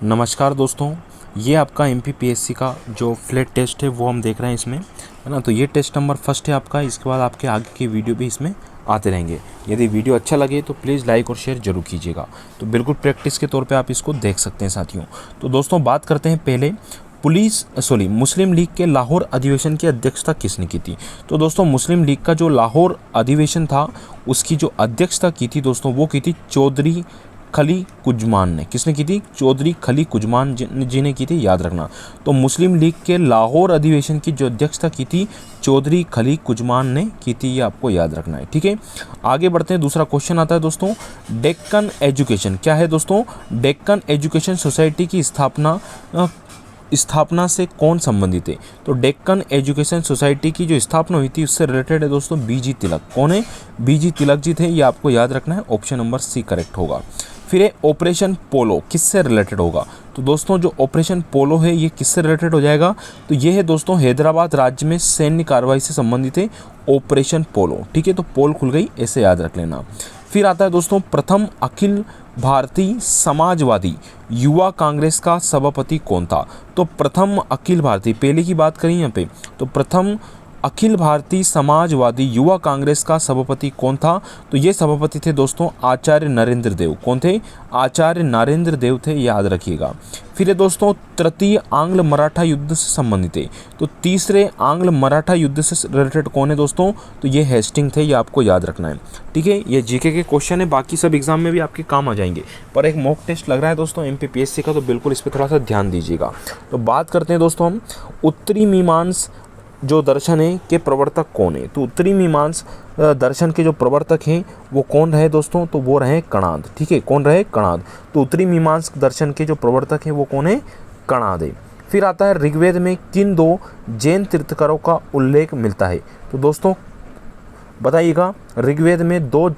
नमस्कार दोस्तों, ये आपका एमपीपीएससी का जो फ्लैट टेस्ट है वो हम देख रहे हैं इसमें, है ना। तो ये टेस्ट नंबर फर्स्ट है आपका। इसके बाद आपके आगे की वीडियो भी इसमें आते रहेंगे। यदि वीडियो अच्छा लगे तो प्लीज़ लाइक और शेयर जरूर कीजिएगा। तो बिल्कुल प्रैक्टिस के तौर पे आप इसको देख सकते हैं साथियों। तो दोस्तों बात करते हैं पहले मुस्लिम लीग के लाहौर अधिवेशन की अध्यक्षता किसने की थी। तो दोस्तों मुस्लिम लीग का जो लाहौर अधिवेशन था उसकी जो अध्यक्षता की थी दोस्तों वो की थी चौधरी खली कुजमान ने। किसने की थी? चौधरी खली कुजमान जी ने की थी, याद रखना। तो मुस्लिम लीग के लाहौर अधिवेशन की जो अध्यक्षता की थी चौधरी खली कुजमान ने की थी, ये आपको याद रखना है। ठीक है, आगे बढ़ते हैं। दूसरा क्वेश्चन आता है दोस्तों, डेक्कन एजुकेशन क्या है दोस्तों? डेक्कन एजुकेशन सोसाइटी की स्थापना से कौन संबंधित है? तो डेक्कन एजुकेशन सोसाइटी की जो स्थापना हुई थी उससे रिलेटेड है दोस्तों बीजी तिलक। कौन है? बीजी तिलक जी थे, ये आपको याद रखना है। ऑप्शन नंबर सी करेक्ट होगा। फिर है ऑपरेशन पोलो, किससे रिलेटेड होगा? तो दोस्तों जो ऑपरेशन पोलो है ये किससे रिलेटेड हो जाएगा? तो ये है दोस्तों हैदराबाद राज्य में सैन्य कार्रवाई से संबंधित है ऑपरेशन पोलो। ठीक है, तो पोल खुल गई, ऐसे याद रख लेना। फिर आता है दोस्तों प्रथम अखिल भारतीय समाजवादी युवा कांग्रेस का सभापति कौन था? तो प्रथम अखिल भारतीय, पहले की बात करें यहाँ पे, तो प्रथम अखिल भारतीय समाजवादी युवा कांग्रेस का सभापति कौन था? तो ये सभापति थे दोस्तों आचार्य नरेंद्र देव। कौन थे? आचार्य नरेंद्र देव थे, याद रखिएगा। फिर है दोस्तों तृतीय आंग्ल मराठा युद्ध से संबंधित है। तो तीसरे आंग्ल मराठा युद्ध से रिलेटेड कौन है दोस्तों? तो ये हेस्टिंग थे, ये आपको याद रखना है। ठीक है, ये जीके के क्वेश्चन है, बाकी सब एग्जाम में भी आपके काम आ जाएंगे, पर एक मॉक टेस्ट लग रहा है दोस्तों एमपीपीएससी का, तो बिल्कुल इस पर थोड़ा सा ध्यान दीजिएगा। तो बात करते हैं दोस्तों हम उत्तरी मीमांस जो दर्शन है के प्रवर्तक कौन है? तो उत्तरी मीमांस दर्शन के जो प्रवर्तक हैं वो कौन रहे दोस्तों? तो वो रहे कणाद। ठीक है, कौन रहे? कणाद। तो उत्तरी मीमांस दर्शन के जो प्रवर्तक हैं वो कौन है? कणाद है। फिर आता है ऋग्वेद में किन दो जैन तीर्थंकरों का उल्लेख मिलता है? तो दोस्तों बताइएगा, ऋग्वेद में दो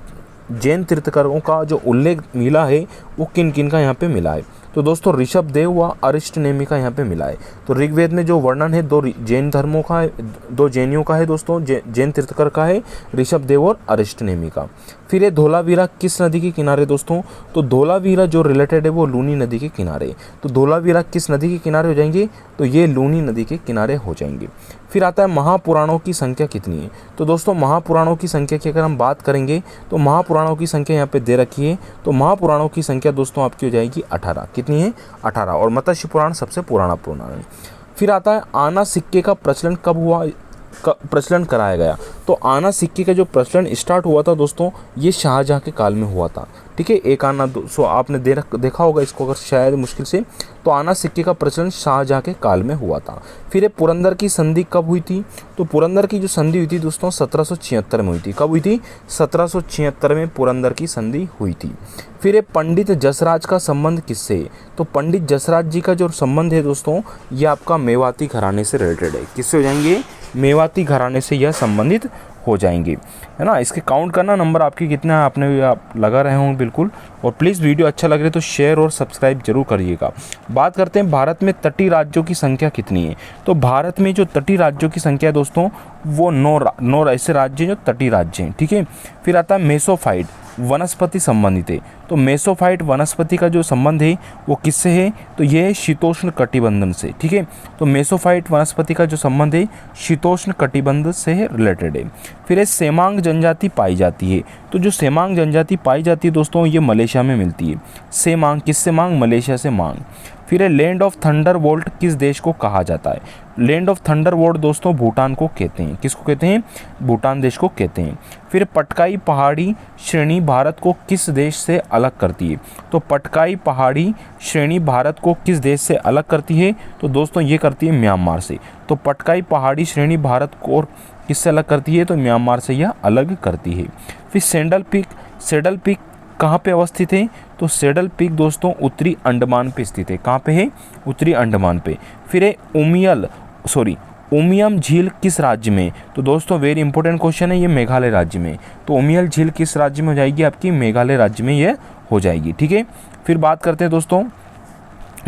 जैन तीर्थंकरों का जो उल्लेख मिला है वो किन किन का यहाँ पे मिला है? तो दोस्तों ऋषभ देव व अरिष्टनेमी का यहाँ पे मिला है। तो ऋग्वेद में जो वर्णन है दो जैन धर्मों का है, दो जैनियों का है दोस्तों, जैन तीर्थंकर का है, ऋषभ देव और अरिष्टनेमी का। फिर ये धोलावीरा किस नदी के किनारे दोस्तों? तो धोलावीरा जो रिलेटेड है वो लूनी नदी के किनारे। तो धोलावीरा किस नदी के किनारे हो जाएंगे? तो ये लूनी नदी के किनारे हो जाएंगे। फिर आता है महापुराणों की संख्या कितनी है? तो दोस्तों महापुराणों की संख्या की अगर हम बात करेंगे तो महापुराणों की संख्या यहाँ पे दे रखी है। तो महापुराणों की संख्या दोस्तों आपकी हो जाएगी 18। कितनी है? 18। और मत्स्य पुराण सबसे पुराना पुराण है। फिर आता है आना सिक्के का प्रचलन कब हुआ, प्रचलन कराया गया? तो आना सिक्के का जो प्रचलन स्टार्ट हुआ था दोस्तों ये शाहजहां के काल में हुआ था। ठीक है, एक आना सो आपने देखा होगा इसको अगर शायद मुश्किल से। तो आना सिक्के का प्रचलन शाहजहां के काल में हुआ था। फिर ये पुरंदर की संधि कब हुई थी? तो पुरंदर की जो संधि हुई थी दोस्तों 1776 में हुई थी। कब हुई थी? 1776 में पुरंदर की संधि हुई थी। फिर ये पंडित जसराज का संबंध किससे है? तो पंडित जसराज जी का जो संबंध है दोस्तों ये आपका मेवाती घराने से रिलेटेड है। किससे हो जाएंगे? मेवाती घराने से यह संबंधित हो जाएंगे, है ना। इसके काउंट करना नंबर आपकी कितना है, आपने आप लगा रहे होंगे बिल्कुल। और प्लीज़ वीडियो अच्छा लग रहा है तो शेयर और सब्सक्राइब जरूर करिएगा। बात करते हैं भारत में तटीय राज्यों की संख्या कितनी है? तो भारत में जो तटीय राज्यों की संख्या है दोस्तों वो 9 ऐसे राज्य हैं जो तटीय राज्य हैं। ठीक है, फिर आता है मेसोफाइट वनस्पति संबंधित है। तो मेसोफाइट वनस्पति का जो संबंध है वो किससे है? तो ये है शीतोष्ण कटिबंधन से। ठीक है, तो मेसोफाइट वनस्पति का जो संबंध है शीतोष्ण कटिबंध से रिलेटेड है। फिर ये सेमांग जनजाति पाई जाती है। तो जो सेमांग जनजाति पाई जाती है दोस्तों ये मलेशिया में मिलती है। सेमांग किससे मांग? मलेशिया से मांग। फिर लैंड ऑफ थंडर बोल्ट किस देश को कहा जाता है? लैंड ऑफ थंडर बोल्ट दोस्तों भूटान को कहते हैं। किसको कहते हैं? भूटान देश को कहते हैं। फिर पटकाई पहाड़ी श्रेणी भारत को किस देश से अलग करती है? तो पटकाई पहाड़ी श्रेणी भारत को किस देश से अलग करती है? तो दोस्तों ये करती है म्यांमार से। तो पटकाई पहाड़ी श्रेणी भारत को किससे अलग करती है? तो म्यांमार से यह अलग करती है। फिर सैडल पीक कहाँ पे अवस्थित है? तो सैडल पीक दोस्तों उत्तरी अंडमान पे स्थित है। कहाँ पे है? उत्तरी अंडमान पे। फिर है उमियम झील किस राज्य में? तो दोस्तों वेरी इंपॉर्टेंट क्वेश्चन है, ये मेघालय राज्य में। तो उमियल झील किस राज्य में हो जाएगी? आपकी मेघालय राज्य में ये हो जाएगी। ठीक है, फिर बात करते हैं दोस्तों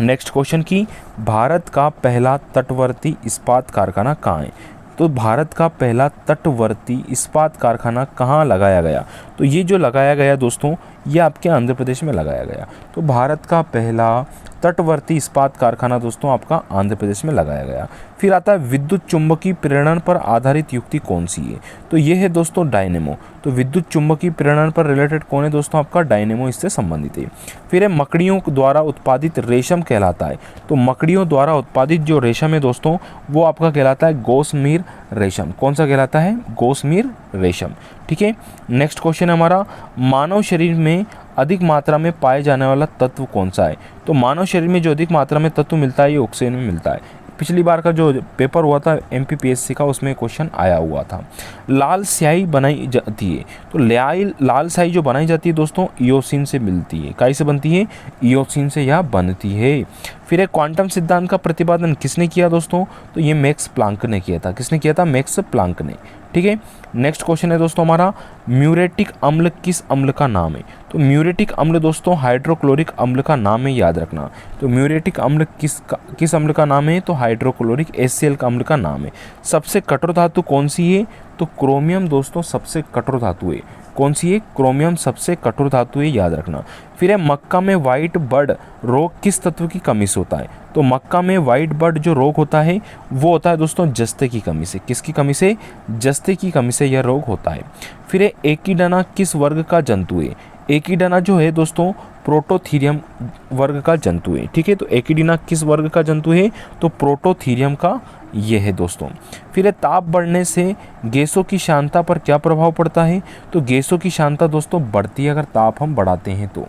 नेक्स्ट क्वेश्चन की, भारत का पहला तटवर्ती इस्पात कारखाना कहाँ है? तो भारत का पहला तटवर्ती इस्पात कारखाना कहाँ लगाया गया? तो ये जो लगाया गया दोस्तों ये आपके आंध्र प्रदेश में लगाया गया। तो भारत का पहला तटवर्ती इस्पात कारखाना दोस्तों आपका आंध्र प्रदेश में लगाया गया। फिर आता है विद्युत चुंबकीय प्रेरण पर आधारित युक्ति कौन सी है? तो ये है दोस्तों डायनेमो। तो विद्युत चुंबकीय प्रेरण पर रिलेटेड कौन है दोस्तों? आपका डायनेमो इससे संबंधित है। फिर है मकड़ियों द्वारा उत्पादित रेशम कहलाता है। तो मकड़ियों द्वारा उत्पादित जो रेशम है दोस्तों वो आपका कहलाता है गोसमीर रेशम। कौन सा कहलाता है? गोसमीर रेशम। ठीक है, नेक्स्ट क्वेश्चन है हमारा, मानव शरीर में अधिक मात्रा में पाए जाने वाला तत्व कौन सा है? तो मानव शरीर में जो अधिक मात्रा में तत्व मिलता है ये ऑक्सीजन में मिलता है। पिछली बार का जो पेपर हुआ था MPPSC का उसमें क्वेश्चन आया हुआ था। लाल स्याही बनाई जाती है। तो लाल स्याही जो बनाई जाती है दोस्तों इयोसिन से मिलती है। काई से बनती है? इयोसिन से यह बनती है। फिर एक क्वांटम सिद्धांत का प्रतिपादन किसने किया दोस्तों? तो ये मैक्स प्लांक ने किया था। किसने किया था? मैक्स प्लांक ने। ठीक है, नेक्स्ट क्वेश्चन है दोस्तों हमारा, म्यूरेटिक अम्ल किस अम्ल का नाम है? तो म्यूरेटिक अम्ल दोस्तों हाइड्रोक्लोरिक अम्ल का नाम है, याद रखना। तो म्यूरेटिक अम्ल किस अम्ल का नाम है? तो हाइड्रोक्लोरिक HCl का अम्ल का नाम है। सबसे कठोर धातु कौन सी है? तो क्रोमियम दोस्तों सबसे कठोर धातु है। कौन सी है? क्रोमियम सबसे कठोर धातु है, याद रखना। फिर है मक्का में व्हाइट बर्ड रोग किस तत्व की कमी से होता है? तो मक्का में व्हाइट बर्ड जो रोग होता है वो होता है दोस्तों जस्ते की कमी से। किसकी कमी से? जस्ते की कमी से यह रोग होता है। फिर है एकिडाना किस वर्ग का जंतु है? एकिडाना जो है दोस्तों प्रोटोथीरियम वर्ग का जंतु है। ठीक है, तो एकिडाना किस वर्ग का जंतु है? तो प्रोटोथीरियम का ये है दोस्तों। फिर ताप बढ़ने से गैसों की शांता पर क्या प्रभाव पड़ता है? तो गैसों की शांता दोस्तों बढ़ती है अगर ताप हम बढ़ाते हैं तो।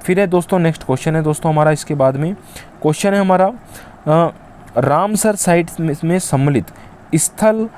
फिर है दोस्तों नेक्स्ट क्वेश्चन है दोस्तों हमारा, इसके बाद में क्वेश्चन है हमारा, रामसर साइट में सम्मिलित स्थल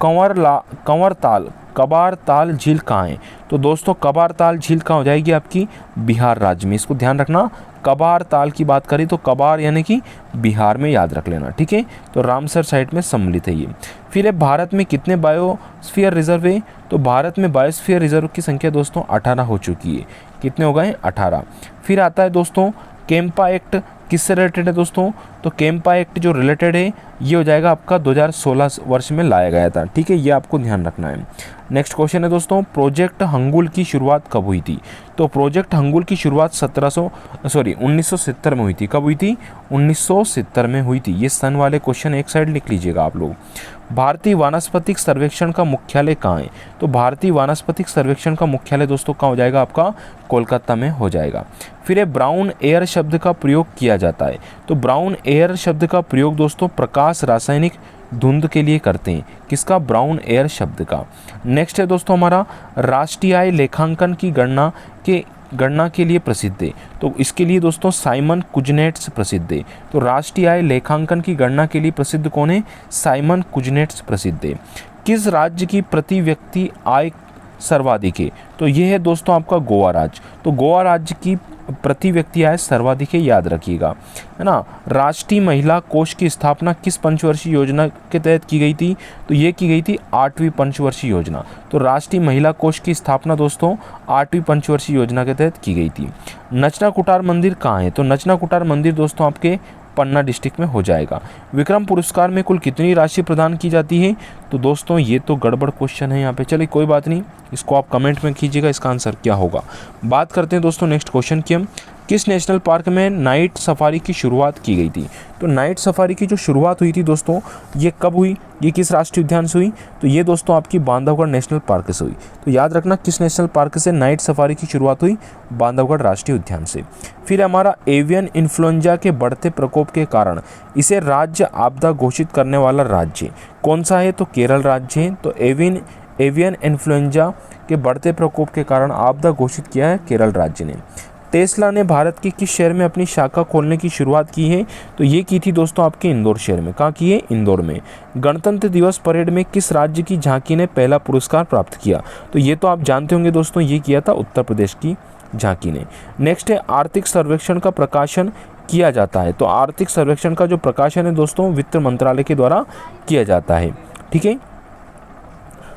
कंवरताल कबारताल झील कहाँ है? तो दोस्तों कबारताल झील कहाँ हो जाएगी? आपकी बिहार राज्य में। इसको ध्यान रखना, कबारताल की बात करें तो कबार यानी कि बिहार में, याद रख लेना। ठीक है, तो रामसर साइट में सम्मिलित है ये। फिर है भारत में कितने बायोस्फीयर रिजर्व है? तो भारत में बायोस्फीयर रिजर्व की संख्या दोस्तों 18 हो चुकी है। कितने हो गए? 18। फिर आता है दोस्तों कैंपा एक्ट किससे रिलेटेड है दोस्तों? तो कैंपा एक्ट जो रिलेटेड है ये हो जाएगा आपका 2016 वर्ष में लाया गया था। ठीक है, ये आपको ध्यान रखना है। नेक्स्ट क्वेश्चन है दोस्तों, प्रोजेक्ट हंगुल की शुरुआत कब हुई थी? तो प्रोजेक्ट हंगुल की शुरुआत 1970 में हुई थी। कब हुई थी? 1970 में हुई थी। ये सन वाले क्वेश्चन एक साइड लिख लीजिएगा आप लोग। भारतीय वानस्पतिक सर्वेक्षण का मुख्यालय कहाँ है? तो भारतीय वानस्पतिक सर्वेक्षण का मुख्यालय दोस्तों कहाँ हो जाएगा? आपका कोलकाता में हो जाएगा। फिर है ब्राउन एयर शब्द का प्रयोग किया जाता है। तो ब्राउन एयर शब्द का प्रयोग दोस्तों प्रकाश रासायनिक धुंध के लिए करते हैं। किसका? ब्राउन एयर शब्द का। नेक्स्ट है दोस्तों हमारा, राष्ट्रीय आय लेखांकन की गणना के लिए प्रसिद्ध है। तो इसके लिए दोस्तों साइमन कुजनेट्स प्रसिद्ध है। तो राष्ट्रीय आय लेखांकन की गणना के लिए प्रसिद्ध कौन है? साइमन कुजनेट्स प्रसिद्ध है। किस राज्य की प्रति व्यक्ति आय सर्वाधिक है? तो ये है दोस्तों आपका गोवा राज्य। तो गोवा राज्य की प्रति व्यक्ति आय सर्वाधिक है, याद रखिएगा, है ना। राष्ट्रीय महिला कोष की स्थापना किस पंचवर्षीय योजना के तहत की गई थी? तो ये की गई थी 8वीं पंचवर्षीय योजना। तो राष्ट्रीय महिला कोष की स्थापना दोस्तों 8वीं पंचवर्षीय योजना के तहत की गई थी। नचना कुटार मंदिर कहाँ है? तो नचना कुटार मंदिर दोस्तों आपके पन्ना डिस्ट्रिक्ट में हो जाएगा। विक्रम पुरस्कार में कुल कितनी राशि प्रदान की जाती है? तो दोस्तों ये तो गड़बड़ क्वेश्चन है यहाँ पे, चलिए कोई बात नहीं, इसको आप कमेंट में कीजिएगा इसका आंसर क्या होगा। बात करते हैं दोस्तों नेक्स्ट क्वेश्चन की हम, किस नेशनल पार्क में नाइट सफारी की शुरुआत की गई थी? तो नाइट सफारी की जो शुरुआत हुई थी दोस्तों ये कब हुई? ये किस राष्ट्रीय उद्यान से हुई? तो ये दोस्तों आपकी बांधवगढ़ नेशनल पार्क से हुई। तो याद रखना किस नेशनल पार्क से नाइट सफारी की शुरुआत हुई? बांधवगढ़ राष्ट्रीय उद्यान से। फिर हमारा एवियन इन्फ्लुएंजा के बढ़ते प्रकोप के कारण इसे राज्य आपदा घोषित करने वाला राज्य कौन सा है? तो केरल राज्य है। तो एवियन इन्फ्लुएंजा के बढ़ते प्रकोप के कारण आपदा घोषित किया है केरल राज्य ने। टेस्ला ने भारत के किस शहर में अपनी शाखा खोलने की शुरुआत की है? तो ये की थी दोस्तों आपके इंदौर शहर में। कहाँ की है? इंदौर में। गणतंत्र दिवस परेड में किस राज्य की झांकी ने पहला पुरस्कार प्राप्त किया? तो ये तो आप जानते होंगे दोस्तों, ये किया था उत्तर प्रदेश की झांकी ने। नेक्स्ट है आर्थिक सर्वेक्षण का प्रकाशन किया जाता है। तो आर्थिक सर्वेक्षण का जो प्रकाशन है दोस्तों वित्त मंत्रालय के द्वारा किया जाता है। ठीक है,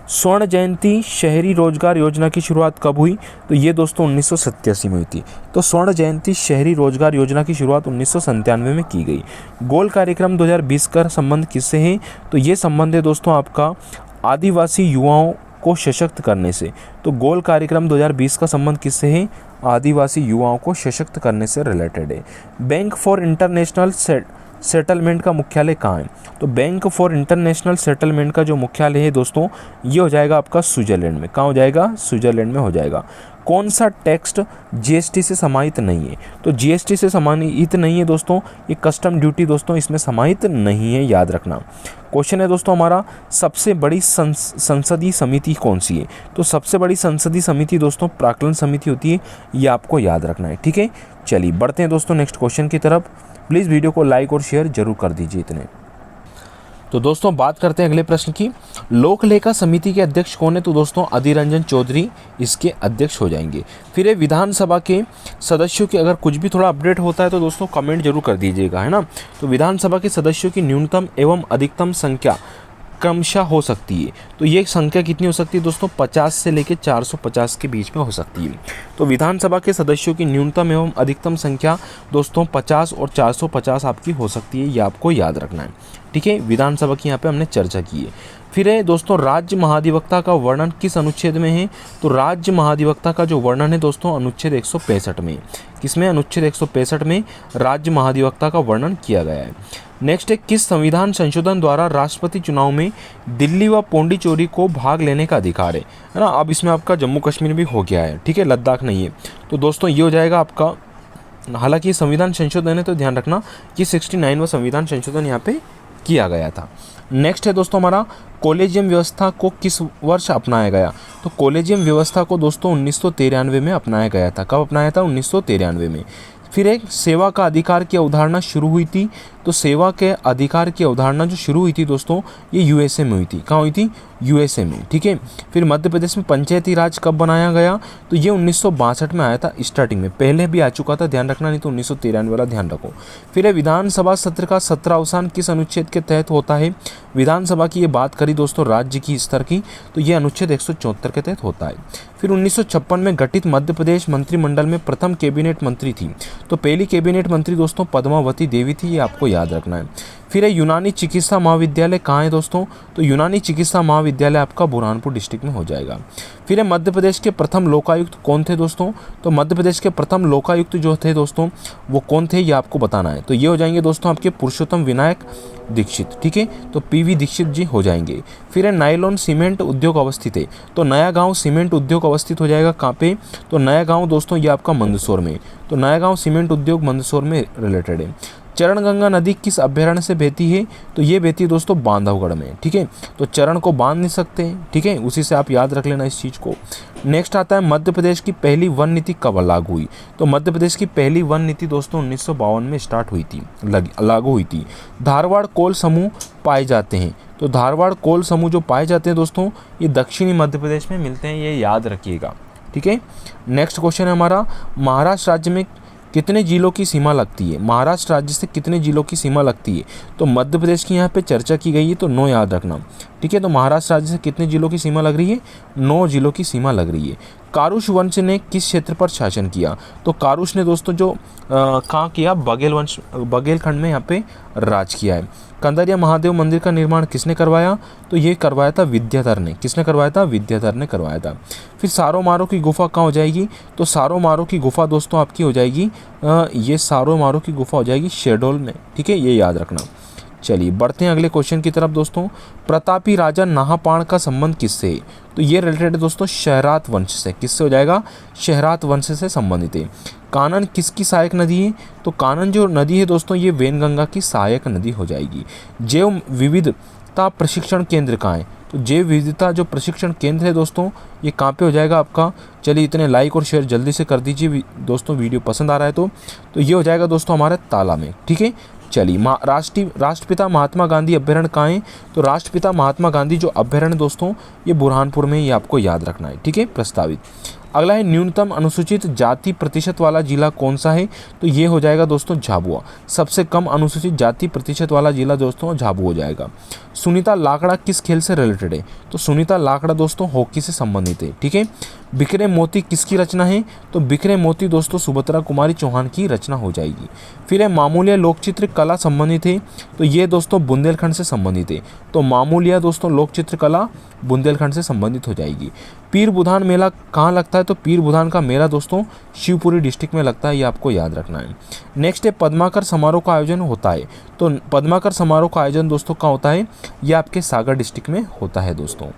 स्वर्ण जयंती शहरी रोजगार योजना की शुरुआत कब हुई? तो ये दोस्तों 1987 में हुई थी। तो स्वर्ण जयंती शहरी रोजगार योजना की शुरुआत 1997 में की गई। गोल कार्यक्रम 2020 का संबंध किससे है? तो ये संबंध है दोस्तों आपका आदिवासी युवाओं को सशक्त करने से। तो गोल कार्यक्रम 2020 का संबंध किससे है? आदिवासी युवाओं को सशक्त करने से रिलेटेड है। बैंक फॉर इंटरनेशनल सेटलमेंट का मुख्यालय कहाँ है? तो बैंक फॉर इंटरनेशनल सेटलमेंट का जो मुख्यालय है दोस्तों, ये हो जाएगा आपका स्विट्जरलैंड में। कहाँ हो जाएगा? स्विट्जरलैंड में हो जाएगा। कौन सा टैक्स जीएसटी से समाहित नहीं है? तो जीएसटी से समाहित नहीं है दोस्तों, ये कस्टम ड्यूटी दोस्तों इसमें समाहित नहीं है, याद रखना। क्वेश्चन है दोस्तों हमारा, सबसे बड़ी संसदीय समिति कौन सी है? तो सबसे बड़ी संसदीय समिति दोस्तों प्राक्कलन समिति होती है, ये आपको याद रखना है, ठीक है। चलिए बढ़ते हैं दोस्तों नेक्स्ट क्वेश्चन की तरफ। प्लीज़ वीडियो को लाइक और शेयर जरूर कर दीजिए इतने। तो दोस्तों बात करते हैं अगले प्रश्न की। लोक लेखा समिति के अध्यक्ष कौन है? तो दोस्तों अधीर रंजन चौधरी इसके अध्यक्ष हो जाएंगे। फिर विधानसभा के सदस्यों की अगर कुछ भी थोड़ा अपडेट होता है तो दोस्तों कमेंट जरूर कर दीजिएगा, है ना। तो विधानसभा के सदस्यों की न्यूनतम एवं अधिकतम संख्या क्रमशः हो सकती है। तो ये संख्या कितनी हो सकती है दोस्तों? 50 से लेकर 450 के बीच में हो सकती है। तो विधानसभा के सदस्यों की न्यूनतम एवं अधिकतम संख्या दोस्तों 50 और 450 आपकी हो सकती है, ये आपको याद रखना है, ठीक है। विधानसभा की यहाँ पे हमने चर्चा की है। फिर है दोस्तों राज्य महाधिवक्ता का वर्णन किस अनुच्छेद में है? तो राज्य महाधिवक्ता का जो वर्णन है दोस्तों अनुच्छेद 165 में। किसमें? अनुच्छेद 165 में राज्य महाधिवक्ता का वर्णन किया गया है। नेक्स्ट है, किस संविधान संशोधन द्वारा राष्ट्रपति चुनाव में दिल्ली व पौंडीचेरी को भाग लेने का अधिकार है ना। अब इसमें आपका जम्मू कश्मीर भी हो गया है, ठीक है, लद्दाख नहीं है। तो दोस्तों ये हो जाएगा आपका, हालांकि संविधान संशोधन है तो ध्यान रखना कि 69वां संविधान संशोधन यहाँ पे किया गया था। नेक्स्ट है दोस्तों हमारा, कॉलेजियम व्यवस्था को किस वर्ष अपनाया गया? तो कॉलेजियम व्यवस्था को दोस्तों 1993 में अपनाया गया था। कब अपनाया था? 1993 में। फिर एक सेवा का अधिकार की अवधारणा शुरू हुई थी। तो सेवा के अधिकार की अवधारणा जो शुरू हुई थी दोस्तों, ये यूएसए में हुई थी। कहाँ हुई थी? यूएसए में, ठीक है। फिर मध्य प्रदेश में पंचायती राज कब बनाया गया? तो ये 1962 में आया था स्टार्टिंग में, पहले भी आ चुका था, ध्यान रखना, नहीं तो 1993 वाला ध्यान रखो। फिर विधानसभा सत्र का 17 अवसान किस अनुच्छेद के तहत होता है? विधानसभा की ये बात करी दोस्तों राज्य की स्तर की, तो ये अनुच्छेद 174 के तहत होता है। फिर 1956 में गठित मध्य प्रदेश मंत्रिमंडल में प्रथम कैबिनेट मंत्री थी। तो पहली कैबिनेट मंत्री दोस्तों पद्मावती देवी थी, ये आपको याद रखना है। फिर यूनानी चिकित्सा महाविद्यालय कहाँ है दोस्तों? तो यूनानी चिकित्सा महाविद्यालय आपका बुरहानपुर डिस्ट्रिक्ट में हो जाएगा। फिर मध्य प्रदेश के प्रथम लोकायुक्त कौन थे दोस्तों? तो मध्य प्रदेश के प्रथम लोकायुक्त जो थे दोस्तों वो कौन थे, ये आपको बताना है। तो ये हो जाएंगे दोस्तों आपके पुरुषोत्तम विनायक दीक्षित, ठीक है। तो पीवी दीक्षित जी हो जाएंगे। फिर नायलॉन सीमेंट उद्योग अवस्थित है। तो नया गांव सीमेंट उद्योग अवस्थित हो जाएगा कहाँ पे? तो नया गांव दोस्तों ये आपका मंदसौर में। तो नया गांव सीमेंट उद्योग मंदसौर में रिलेटेड है। चरणगंगा नदी किस अभ्यारण्य से बहती है? तो ये बहती है दोस्तों बांधवगढ़ में, ठीक है। तो चरण को बांध नहीं सकते, ठीक है, उसी से आप याद रख लेना इस चीज़ को। नेक्स्ट आता है, मध्य प्रदेश की पहली वन नीति कब लागू हुई? तो मध्य प्रदेश की पहली वन नीति दोस्तों 1952 में स्टार्ट हुई थी, लागू हुई थी। धारवाड़ कोल समूह पाए जाते हैं। तो धारवाड़ कोल समूह जो पाए जाते हैं दोस्तों ये दक्षिणी मध्य प्रदेश में मिलते हैं, ये याद रखिएगा, ठीक है। नेक्स्ट क्वेश्चन है हमारा, महाराष्ट्र राज्य में कितने जिलों की सीमा लगती है? महाराष्ट्र राज्य से कितने जिलों की सीमा लगती है? तो मध्य प्रदेश की यहाँ पे चर्चा की गई है, तो 9 याद रखना, ठीक है। तो महाराष्ट्र राज्य से कितने जिलों की सीमा लग रही है? 9 जिलों की सीमा लग रही है। कारुष वंश ने किस क्षेत्र पर शासन किया? तो कारुष ने दोस्तों जो कहाँ किया? बघेलखंड में यहाँ पे राज किया है। कंदरिया महादेव मंदिर का निर्माण किसने करवाया? तो ये करवाया था विद्याधर ने। किसने करवाया था? विद्याधर ने करवाया था। फिर सारो मारो की गुफा कहाँ हो जाएगी? तो सारो मारो की गुफा दोस्तों आपकी हो जाएगी, ये सारो मारो की गुफा हो जाएगी शहडोल में, ठीक है, ये याद रखना। चलिए बढ़ते हैं अगले क्वेश्चन की तरफ दोस्तों। प्रतापी राजा नाहपाण का संबंध किससे है? तो ये रिलेटेड है दोस्तों शहरात वंश से। किससे हो जाएगा? शहरात वंश से संबंधित है। कानन किसकी सहायक नदी है? तो कानन जो नदी है दोस्तों ये वैनगंगा की सहायक नदी हो जाएगी। जैव विविधता प्रशिक्षण केंद्र कहाँ है? तो जैव विविधता जो प्रशिक्षण केंद्र है दोस्तों ये कहाँ पे हो जाएगा आपका? चलिए इतने लाइक और शेयर जल्दी से कर दीजिए दोस्तों, वीडियो पसंद आ रहा है तो ये हो जाएगा दोस्तों हमारे ताला में, ठीक है। चलिए राष्ट्रपिता महात्मा गांधी अभ्यारण्य कहाँ है? तो राष्ट्रपिता महात्मा गांधी जो अभ्यारण्य दोस्तों ये बुरहानपुर में, ये आपको याद रखना है, ठीक है, प्रस्तावित। अगला है न्यूनतम अनुसूचित जाति प्रतिशत वाला जिला कौन सा है? तो ये हो जाएगा दोस्तों झाबुआ। सबसे कम अनुसूचित जाति प्रतिशत वाला जिला दोस्तों झाबुआ हो जाएगा। सुनीता लाकड़ा किस खेल से रिलेटेड है? तो सुनीता लाकड़ा दोस्तों हॉकी से संबंधित है, ठीक है। बिखरे मोती किसकी रचना है? तो बिखरे मोती दोस्तों सुभद्रा कुमारी चौहान की रचना हो जाएगी। फिर है मामूलिया लोकचित्र कला संबंधित है, तो ये दोस्तों बुंदेलखंड से संबंधित है। तो मामूलिया दोस्तों लोकचित्र कला बुंदेलखंड से संबंधित हो जाएगी। पीर बुधान मेला कहाँ लगता है? तो पीर बुधान का मेला दोस्तों शिवपुरी डिस्ट्रिक्ट में लगता है, ये आपको याद रखना है। नेक्स्ट है पद्माकर समारोह का आयोजन होता है, तो पद्माकर समारोह का आयोजन दोस्तों कहाँ होता है? ये आपके सागर डिस्ट्रिक्ट में होता है दोस्तों।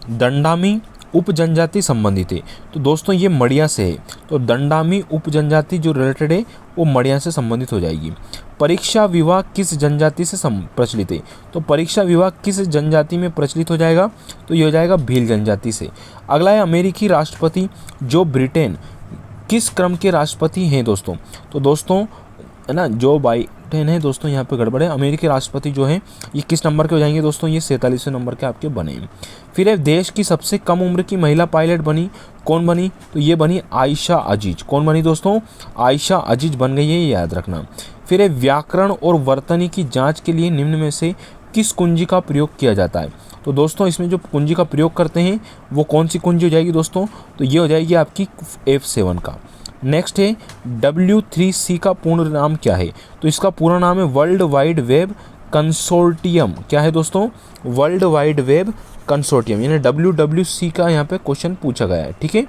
दंडामी उप जनजाति संबंधित है, तो दोस्तों ये मड़िया से है, तो दंडामी उप जनजाति जो रिलेटेड है वो मड़िया से संबंधित हो जाएगी। परीक्षा विवाह किस जनजाति से प्रचलित है? तो परीक्षा विवाह किस जनजाति में प्रचलित हो जाएगा? तो ये हो जाएगा भील जनजाति से। अगला है अमेरिकी राष्ट्रपति जो ब्रिटेन किस क्रम के राष्ट्रपति हैं दोस्तों? तो दोस्तों है ना जो बाइडेन है दोस्तों, यहाँ पे गड़बड़ है। अमेरिकी राष्ट्रपति जो है ये किस नंबर के हो जाएंगे दोस्तों? ये 47वें नंबर के आपके बने। फिर है देश की सबसे कम उम्र की महिला पायलट बनी, कौन बनी? तो ये बनी आयशा अजीज। कौन बनी दोस्तों? आयशा अजीज बन गई है, ये याद रखना। फिर है व्याकरण और वर्तनी की जाँच के लिए निम्न में से किस कुंजी का प्रयोग किया जाता है? तो दोस्तों इसमें जो कुंजी का प्रयोग करते हैं वो कौन सी कुंजी हो जाएगी दोस्तों? तो ये हो जाएगी आपकी F7 का। नेक्स्ट है W3C का पूर्ण नाम क्या है? तो इसका पूरा नाम है वर्ल्ड वाइड वेब कंसोर्टियम। क्या है दोस्तों? वर्ल्ड वाइड वेब कंसोर्टियम, यानी WWC का यहाँ पे क्वेश्चन पूछा गया है। ठीक है,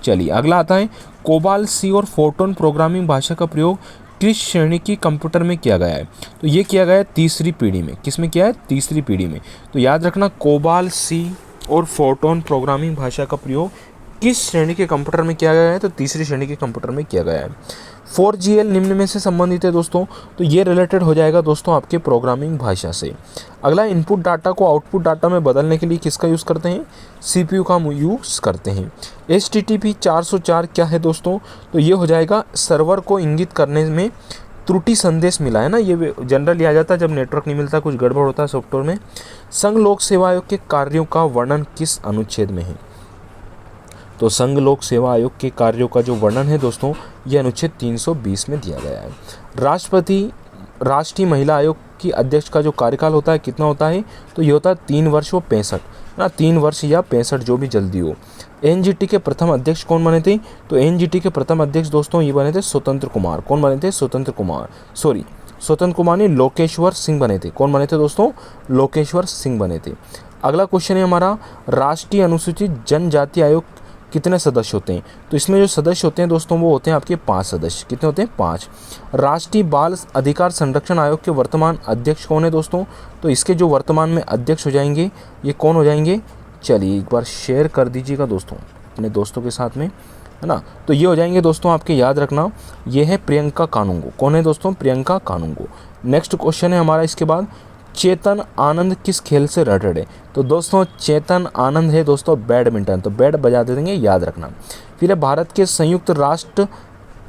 चलिए अगला आता है कोबाल सी और फोटोन प्रोग्रामिंग भाषा का प्रयोग किस श्रेणी की कंप्यूटर में किया गया है? तो ये किया गया है तीसरी पीढ़ी में। किस में किया है? तीसरी पीढ़ी में। तो याद रखना कोबाल सी और फोटोन प्रोग्रामिंग भाषा का प्रयोग किस श्रेणी के कंप्यूटर में किया गया है? तो तीसरी श्रेणी के कंप्यूटर में किया गया है। 4GL निम्न में से संबंधित है दोस्तों, तो ये रिलेटेड हो जाएगा दोस्तों आपके प्रोग्रामिंग भाषा से। अगला इनपुट डाटा को आउटपुट डाटा में बदलने के लिए किसका यूज़ करते हैं? CPU का यूज़ करते हैं। HTTP 404 क्या है दोस्तों? तो ये हो जाएगा सर्वर को इंगित करने में त्रुटि संदेश मिला है ना, ये जनरली आ जाता है जब नेटवर्क नहीं मिलता, कुछ गड़बड़ होता है सॉफ्टवेयर में। संघ लोक सेवा आयोग के कार्यों का वर्णन किस अनुच्छेद में है? तो संघ लोक सेवा आयोग के कार्यों का जो वर्णन है दोस्तों ये अनुच्छेद 320 में दिया गया है। राष्ट्रपति राष्ट्रीय महिला आयोग की अध्यक्ष का जो कार्यकाल होता है कितना होता है? तो ये होता है 3 वर्ष व 65 ना, 3 वर्ष या 65 जो भी जल्दी हो। NGT के प्रथम अध्यक्ष कौन बने थे? तो NGT के प्रथम अध्यक्ष दोस्तों ये बने थे स्वतंत्र कुमार। कौन बने थे? स्वतंत्र कुमार ने लोकेश्वर सिंह बने थे। कौन बने थे दोस्तों? लोकेश्वर सिंह बने थे। अगला क्वेश्चन है हमारा राष्ट्रीय अनुसूचित जनजाति आयोग कितने सदस्य होते हैं? तो इसमें जो सदस्य होते हैं दोस्तों वो होते हैं आपके 5 सदस्य। कितने होते हैं? 5। राष्ट्रीय बाल अधिकार संरक्षण आयोग के वर्तमान अध्यक्ष कौन है दोस्तों? तो इसके जो वर्तमान में अध्यक्ष हो जाएंगे ये कौन हो जाएंगे? चलिए एक बार शेयर कर दीजिएगा दोस्तों अपने दोस्तों के साथ में, है ना। तो ये हो जाएंगे दोस्तों आपके, याद रखना ये है प्रियंका कानूंगो। कौन है दोस्तों? प्रियंका कानूंगो। नेक्स्ट क्वेश्चन है हमारा इसके बाद चेतन आनंद किस खेल से रिलेटेड है? तो दोस्तों चेतन आनंद है दोस्तों बैडमिंटन, तो बैट बजा देंगे, याद रखना। फिर है भारत के संयुक्त राष्ट्र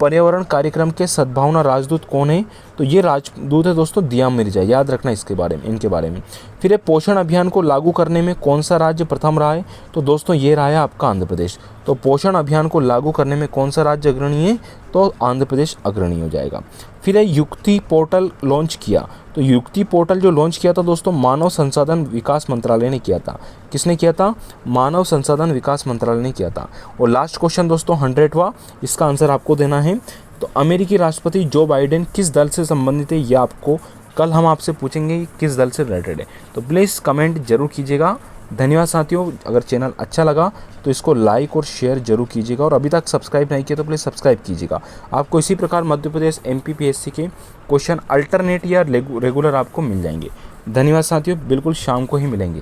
पर्यावरण कार्यक्रम के सद्भावना राजदूत कौन है? तो ये राजदूत है दोस्तों दिया मिर्जा, याद रखना इसके बारे में, इनके बारे में। फिर है पोषण अभियान को लागू करने में कौन सा राज्य प्रथम रहा है? तो दोस्तों ये रहा है आपका आंध्र प्रदेश। तो पोषण अभियान को लागू करने में कौन सा राज्य अग्रणी है? तो आंध्र प्रदेश अग्रणी हो जाएगा। फिर है युक्ति पोर्टल लॉन्च किया, तो युक्ति पोर्टल जो लॉन्च किया था दोस्तों मानव संसाधन विकास मंत्रालय ने किया था। किसने किया था? मानव संसाधन विकास मंत्रालय ने किया था। और लास्ट क्वेश्चन दोस्तों 100वां, इसका आंसर आपको देना है। तो अमेरिकी राष्ट्रपति जो बाइडेन किस दल से संबंधित है? ये आपको कल हम आपसे पूछेंगे किस दल से रिलेटेड है, तो प्लीज़ कमेंट जरूर कीजिएगा। धन्यवाद साथियों, अगर चैनल अच्छा लगा तो इसको लाइक और शेयर जरूर कीजिएगा, और अभी तक सब्सक्राइब नहीं किया तो प्लीज़ सब्सक्राइब कीजिएगा। आपको इसी प्रकार मध्य प्रदेश MPPSC के क्वेश्चन अल्टरनेट या रेगुलर आपको मिल जाएंगे। धन्यवाद साथियों, बिल्कुल शाम को ही मिलेंगे।